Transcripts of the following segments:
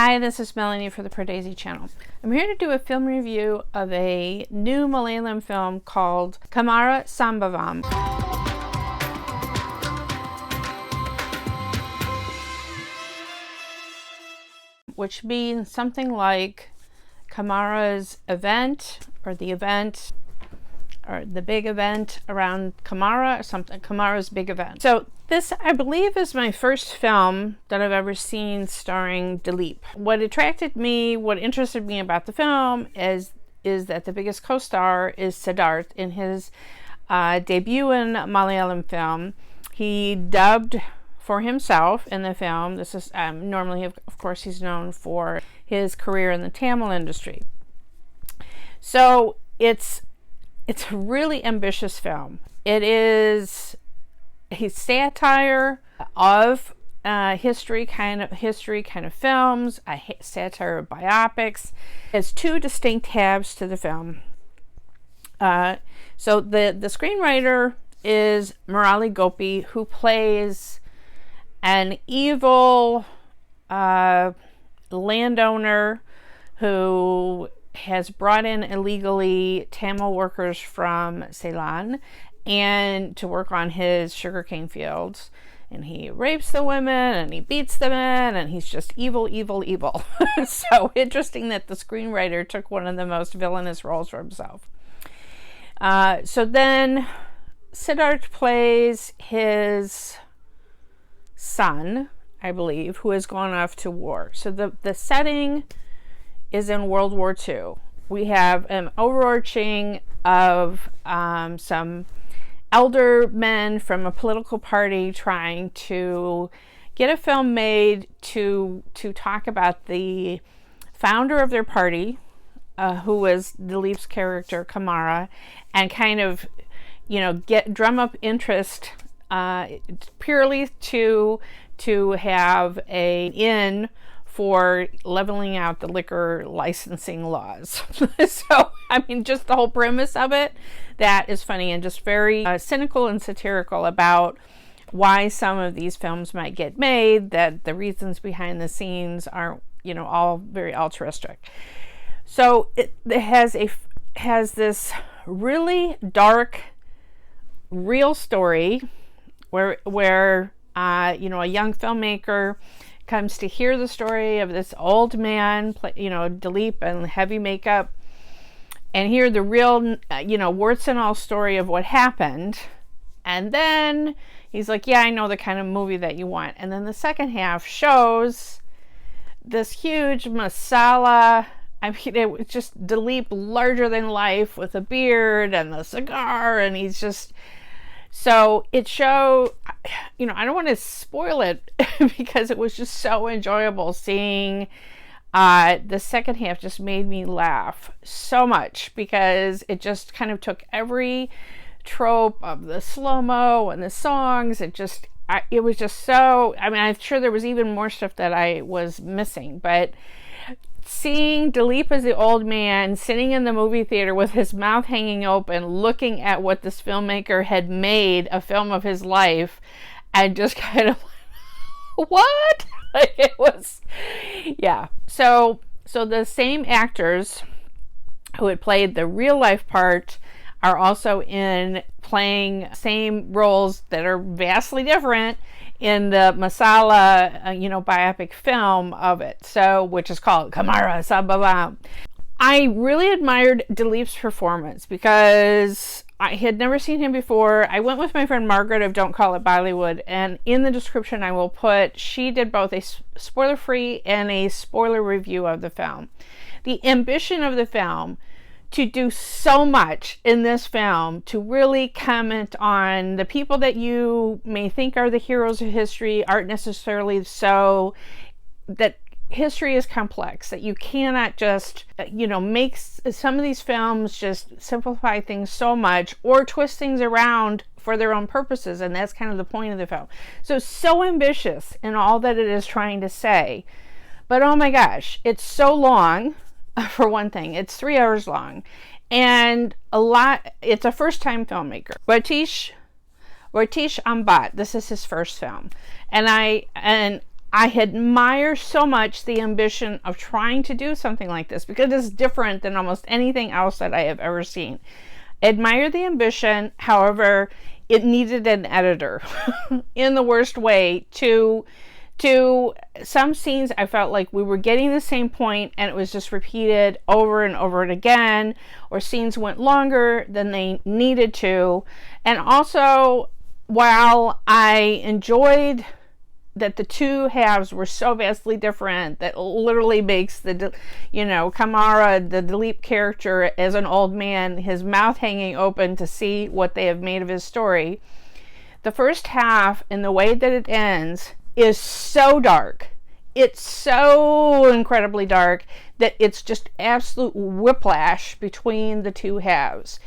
Hi, this is Melanie for the Pardesi channel. I'm here to do a film review of a new Malayalam film called Kammara Sambhavam, which means something like Kammara's event, or the event, or the big event around Kammara, or something, Kammara's big event. So this, I believe, is my first film that I've ever seen starring Dileep. What attracted me, what interested me about the film is that the biggest co-star is Siddharth. In his debut in Malayalam film, he dubbed for himself in the film. This is normally, of course, he's known for his career in the Tamil industry. So it's a really ambitious film. It is a satire of history kind of films, a satire of biopics. It's two distinct halves to the film. So the screenwriter is Murali Gopy, who plays an evil landowner who has brought in illegally Tamil workers from Ceylon and to work on his sugarcane fields. And he rapes the women and he beats the men and he's just evil. So interesting that the screenwriter took one of the most villainous roles for himself. So then Siddharth plays his son, I believe, who has gone off to war. So the setting is in World War II. We have an overarching of some elder men from a political party trying to get a film made to talk about the founder of their party, who was Dileep's character, Kammara, and kind of, drum up interest purely to have an in for leveling out the liquor licensing laws. So, just the whole premise of it, that is funny and just very cynical and satirical about why some of these films might get made, that the reasons behind the scenes aren't, all very altruistic. So it has this really dark, real story where a young filmmaker comes to hear the story of this old man, Dileep in heavy makeup, and hear the real, warts and all story of what happened. And then he's like, yeah, I know the kind of movie that you want. And then the second half shows this huge masala. It was just Dileep larger than life with a beard and the cigar, and he's just... So it showed, I don't want to spoil it because it was just so enjoyable seeing the second half. Just made me laugh so much because it just kind of took every trope of the slow-mo and the songs. It was just so, I'm sure there was even more stuff that I was missing, but seeing Dileep as the old man sitting in the movie theater with his mouth hanging open, looking at what this filmmaker had made a film of his life, and just kind of what? It was, yeah. So the same actors who had played the real life part are also in playing same roles that are vastly different in the masala, biopic film of it. So, which is called Kammara Sambhavam. I really admired Dileep's performance because I had never seen him before. I went with my friend Margaret of Don't Call It Bollywood, and in the description I will put, she did both a spoiler-free and a spoiler review of the film. The ambition of the film to do so much in this film, to really comment on the people that you may think are the heroes of history aren't necessarily so, that history is complex, that you cannot just, make some of these films just simplify things so much or twist things around for their own purposes, and that's kind of the point of the film. So ambitious in all that it is trying to say, but oh my gosh, it's so long. For one thing, it's 3 hours long, and it's a first-time filmmaker. Rathish Ambat, this is his first film, and I admire so much the ambition of trying to do something like this, because it's different than almost anything else that I have ever seen. Admire the ambition, however, it needed an editor in the worst way to some scenes. I felt like we were getting the same point and it was just repeated over and over and again, or scenes went longer than they needed to. And also, while I enjoyed that the two halves were so vastly different, that literally makes the, Kammara, the Dileep character, as an old man, his mouth hanging open to see what they have made of his story. The first half, and the way that it ends, is so dark. It's so incredibly dark that it's just absolute whiplash between the two halves.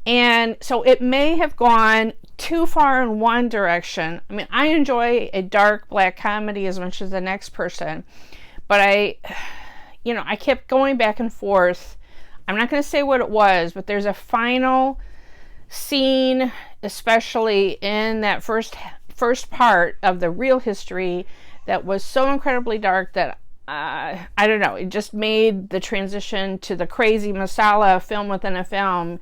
And so it may have gone too far in one direction. I mean, I enjoy a dark black comedy as much as the next person, but I kept going back and forth. I'm not going to say what it was, but there's a final scene, especially in that first part of the real history, that was so incredibly dark that I don't know, it just made the transition to the crazy masala film within a film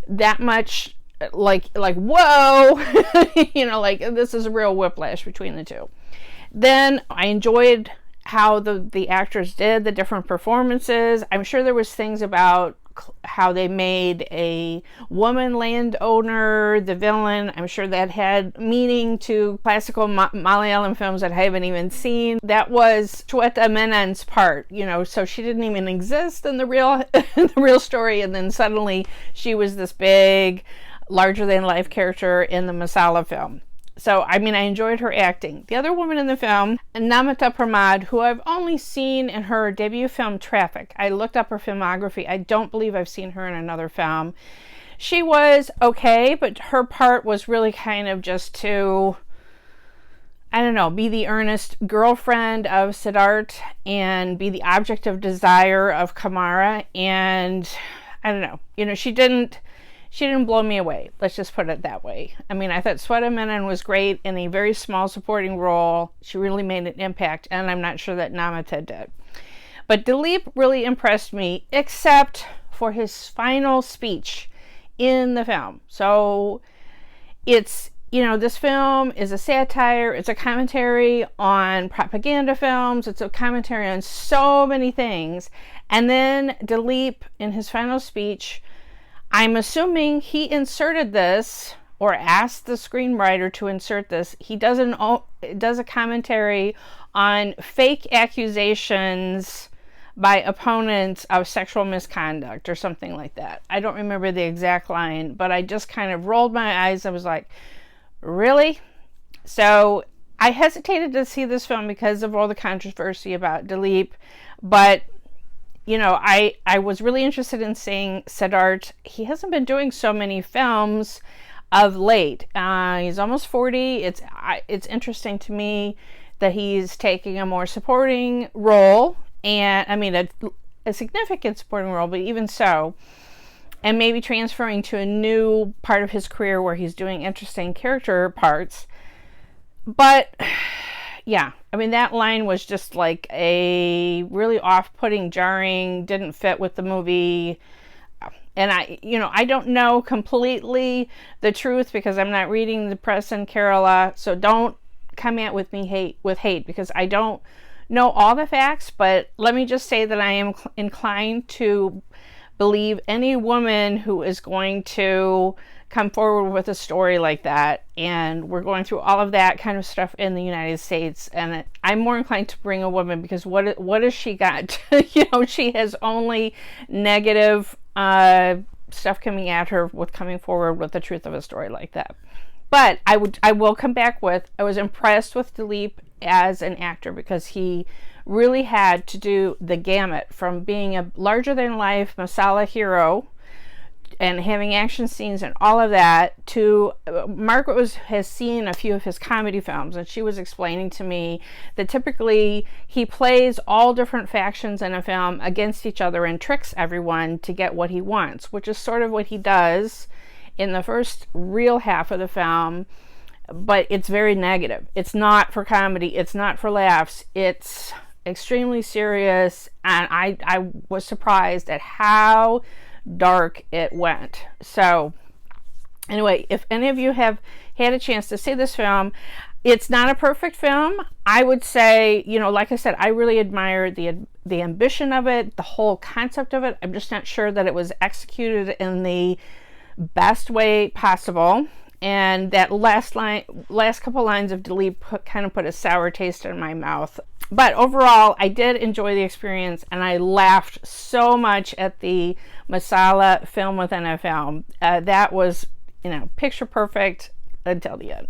that much like whoa. Like this is a real whiplash between the two. Then I enjoyed how the actors did the different performances. I'm sure there was things about how they made a woman landowner the villain. I'm sure that had meaning to classical Malayalam films that I haven't even seen. That was Shweta Menon's part, so she didn't even exist in the real story, and then suddenly she was this big, larger than life character in the Masala film. So, I mean, I enjoyed her acting. The other woman in the film, Namitha Pramod, who I've only seen in her debut film, Traffic. I looked up her filmography. I don't believe I've seen her in another film. She was okay, but her part was really kind of just to, I don't know, be the earnest girlfriend of Siddharth and be the object of desire of Kammara. And I don't know, she didn't blow me away. Let's just put it that way. I mean, I thought Shweta Menon was great in a very small supporting role. She really made an impact, and I'm not sure that Namitha did. But Dileep really impressed me, except for his final speech in the film. So it's, this film is a satire. It's a commentary on propaganda films. It's a commentary on so many things. And then Dileep, in his final speech, I'm assuming he inserted this or asked the screenwriter to insert this. He does a commentary on fake accusations by opponents of sexual misconduct or something like that. I don't remember the exact line, but I just kind of rolled my eyes. I was like, really? So I hesitated to see this film because of all the controversy about Dileep, but I was really interested in seeing Siddharth. He hasn't been doing so many films of late. He's almost 40. It's interesting to me that he's taking a more supporting role, and I mean a significant supporting role, but even so, and maybe transferring to a new part of his career where he's doing interesting character parts. But yeah, I mean, that line was just like a really off-putting, jarring, didn't fit with the movie. And I don't know completely the truth because I'm not reading the press in Kerala. So don't come at with me with hate because I don't know all the facts. But let me just say that I am inclined to believe any woman who is going to come forward with a story like that, and we're going through all of that kind of stuff in the United States, and I'm more inclined to bring a woman because what has she got? She has only negative stuff coming at her with coming forward with the truth of a story like that. But I will come back with, I was impressed with Dileep as an actor because he really had to do the gamut from being a larger than life masala hero and having action scenes and all of that to Margaret has seen a few of his comedy films, and she was explaining to me that typically he plays all different factions in a film against each other and tricks everyone to get what he wants, which is sort of what he does in the first real half of the film. but it's very negative. It's not for comedy. It's not for laughs. It's extremely serious, and I was surprised at how dark it went. So anyway, if any of you have had a chance to see this film, it's not a perfect film. I would say, you know, like I said, I really admire the ambition of it, the whole concept of it. I'm just not sure that it was executed in the best way possible. And that last couple lines of Dileep kind of put a sour taste in my mouth. But overall, I did enjoy the experience, and I laughed so much at the masala film within a film. That was, you know, picture perfect until the end.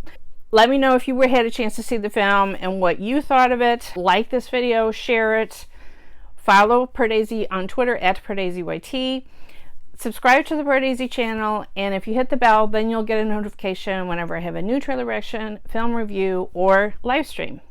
Let me know if you had a chance to see the film and what you thought of it. Like this video, share it, follow Pardesi on Twitter at PardesiYT. Subscribe to the Pardesi channel, and if you hit the bell, then you'll get a notification whenever I have a new trailer reaction, film review, or live stream.